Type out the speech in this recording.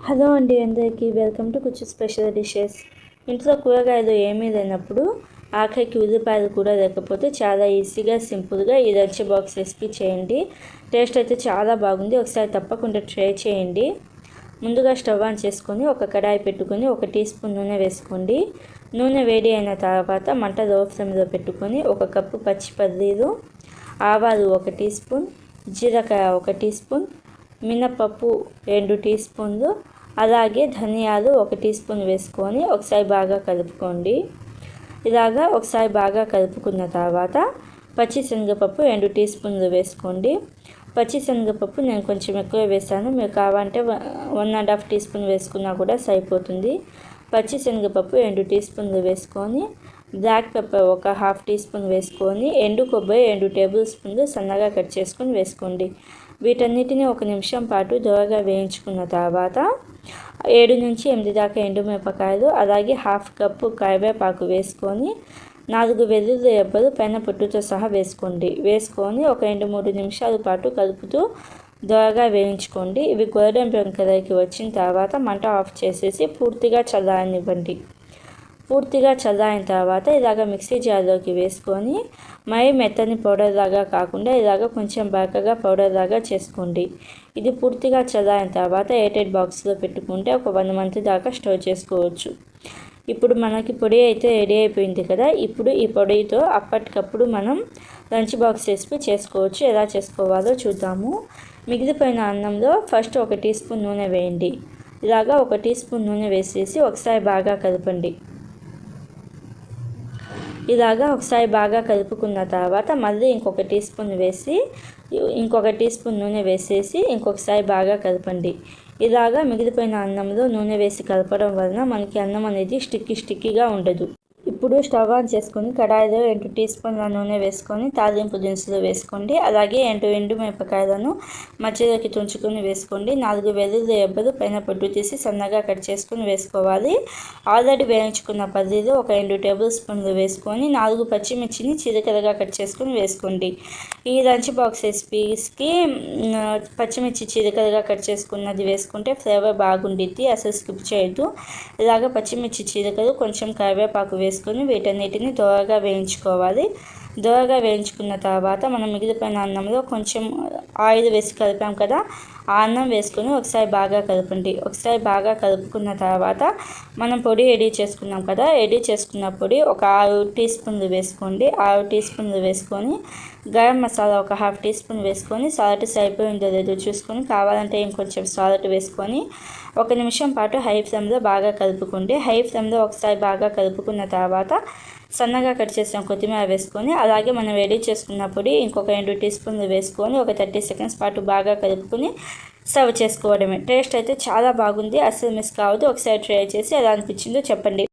Hello అండి, అందరికీ welcome to కుచ్చు స్పెషల్ డిషెస్. ఇంట్లో కూరగాయలు ఏమీ లేనప్పుడు, ఆఖరికి ఉల్లిపాయలు కూడా లేకపోతే చాలా ఈజీగా సింపుల్గా ఈ లంచ్ బాక్స్ రెసిపీ చేయండి. టేస్ట్ అయితే చాలా బాగుంది. ఒకసారి తప్పకుండా ట్రై చేయండి. ముందుగా స్టవ్ ఆన్ చేసుకొని ఒక కడాయి పెట్టుకొని 1 టీ స్పూన్ నూనె వేసుకోండి. నూనె వేడి అయిన తర్వాత మంట లో ఫ్లేమ్లో పెట్టుకొని 1 కప్పు పచ్చి పల్లీలు, ఆవాలు 1 టీ స్పూన్, జీలకర్ర 1 టీ స్పూన్, మినపప్పు 2 టీ స్పూన్లు, అలాగే ధనియాలు 1 టీ స్పూన్ వేసుకొని ఒకసారి బాగా కలుపుకోండి. ఇలాగా ఒకసారి బాగా కలుపుకున్న తర్వాత పచ్చిశనగపప్పు 2 టీ స్పూన్లు వేసుకోండి. పచ్చిశనగపప్పు నేను కొంచెం ఎక్కువ వేసాను, మీరు కావాలంటే 1.5 టీ స్పూన్ వేసుకున్నా కూడా సరిపోతుంది. పచ్చిశనగపప్పు 2 టీ స్పూన్లు వేసుకొని బ్లాక్ పెప్పర్ 1/2 టీ స్పూన్ వేసుకొని ఎండు కొబ్బరి 2 టేబుల్ స్పూన్లు సన్నగా కట్ చేసుకొని వేసుకోండి. వీటన్నిటిని 1 నిమిషం పాటు దోరగా వేయించుకున్న తర్వాత 7 నుంచి 8 దాకా ఎండుమిరపకాయలు, అలాగే 1/2 కప్పు కరివేపాకు వేసుకొని 4 వెల్లుల్లి రెబ్బలు పైన పొట్టుతో సహా వేసుకొని ఒక 2-3 నిమిషాల పాటు కలుపుతూ దోరగా వేయించుకోండి. ఇవి గోల్డెన్ బ్రౌన్ కలర్కి వచ్చిన తర్వాత మంట ఆఫ్ చేసేసి పూర్తిగా చల్లారనివ్వండి. పూర్తిగా చల్లారిన తర్వాత ఇలాగ మిక్సీ జార్లోకి వేసుకొని మరీ మెత్తని పౌడర్ లాగా కాకుండా ఇలాగ కొంచెం బరకగా పౌడర్ లాగా చేసుకోండి. ఇది పూర్తిగా చల్లారిన తర్వాత ఎయిర్టైట్ బాక్స్లో పెట్టుకుంటే ఒక 1 మంత్ దాకా స్టోర్ చేసుకోవచ్చు. ఇప్పుడు మనకి పొడి అయితే రెడీ అయిపోయింది కదా. ఇప్పుడు ఈ పొడితో అప్పటికప్పుడు మనం లంచ్ బాక్స్ రెసిపీ చేసుకోవచ్చు. ఎలా చేసుకోవాలో చూద్దాము. మిగిలిపోయిన అన్నంలో ఫస్ట్ 1 టీ స్పూన్ నూనె వేయండి. ఇలాగా 1 టీ స్పూన్ నూనె వేసేసి ఒకసారి బాగా కలపండి. ఇలాగా ఒకసారి బాగా కలుపుకున్న తర్వాత మళ్ళీ ఇంకొక టీ స్పూన్ వేసి ఇంకొక టీ స్పూన్ నూనె వేసేసి ఇంకొకసారి బాగా కలపండి. ఇలాగా మిగిలిపోయిన అన్నంలో నూనె వేసి కలపడం వలన మనకి అన్నం అనేది స్టిక్కీగా ఉండదు. ఇప్పుడు స్టవ్ ఆన్ చేసుకొని కడాయిలో 2 టీ స్పూన్ల నూనె వేసుకొని తాలింపు దినుసులు వేసుకోండి. అలాగే 2 ఎండుమిరపకాయలను మధ్యలోకి తుంచుకొని వేసుకోండి. 4 వెల్లుల్లి రెబ్బలు పైన పొట్టు తీసి సన్నగా కట్ చేసుకొని వేసుకోవాలి. ఆల్రెడీ వేయించుకున్న పల్లీలు 2 టేబుల్ స్పూన్లు వేసుకొని 4 పచ్చిమిర్చిని చిరకలుగా కట్ చేసుకొని వేసుకోండి. ఈ లంచ్ బాక్స్ రెసిపీస్కి పచ్చిమిర్చి చిరకలుగా కట్ చేసుకున్నది వేసుకుంటే ఫ్లేవర్ బాగుండిద్ది, అసలు స్కిప్ చేయొద్దు. ఇలాగ పచ్చిమిర్చి చిరకలు, కొంచెం కరివేపాకు వేసుకొని వీటన్నిటిని దోరగా వేయించుకోవాలి. దోరగా వేయించుకున్న తర్వాత మనం మిగిలిపోయిన అన్నంలో కొంచెం ఆయిల్ వేసి కలిపాం కదా, ఆ అన్నం వేసుకొని ఒకసారి బాగా కలపండి. ఒకసారి బాగా కలుపుకున్న తర్వాత మనం పొడి రెడీ చేసుకున్నాం కదా, రెడీ చేసుకున్న పొడి ఒక 6 టీ స్పూన్లు వేసుకోండి. 6 టీ స్పూన్లు వేసుకొని గరం మసాలా 1/2 టీ స్పూన్ వేసుకొని సాల్ట్ సరిపోయిందో లేదో చూసుకొని కావాలంటే ఇంకొంచెం సాల్ట్ వేసుకొని 1 నిమిషం పాటు హై ఫ్లేమ్లో బాగా కలుపుకోండి. హై ఫ్లేమ్లో ఒకసారి బాగా కలుపుకున్న తర్వాత సన్నగా కట్ చేసిన కొత్తిమీర వేసుకొని అలాగే మనం రెడీ చేసుకున్న పొడి ఇంకొక 2 టీ స్పూన్లు వేసుకొని ఒక 30 సెకండ్స్ పాటు బాగా కలుపుకొని సర్వ్ చేసుకోవడమే. టేస్ట్ అయితే చాలా బాగుంది, అస్సలు మిస్ కావద్దు. ఒకసారి ట్రై చేసి ఎలా అనిపించిందో చెప్పండి.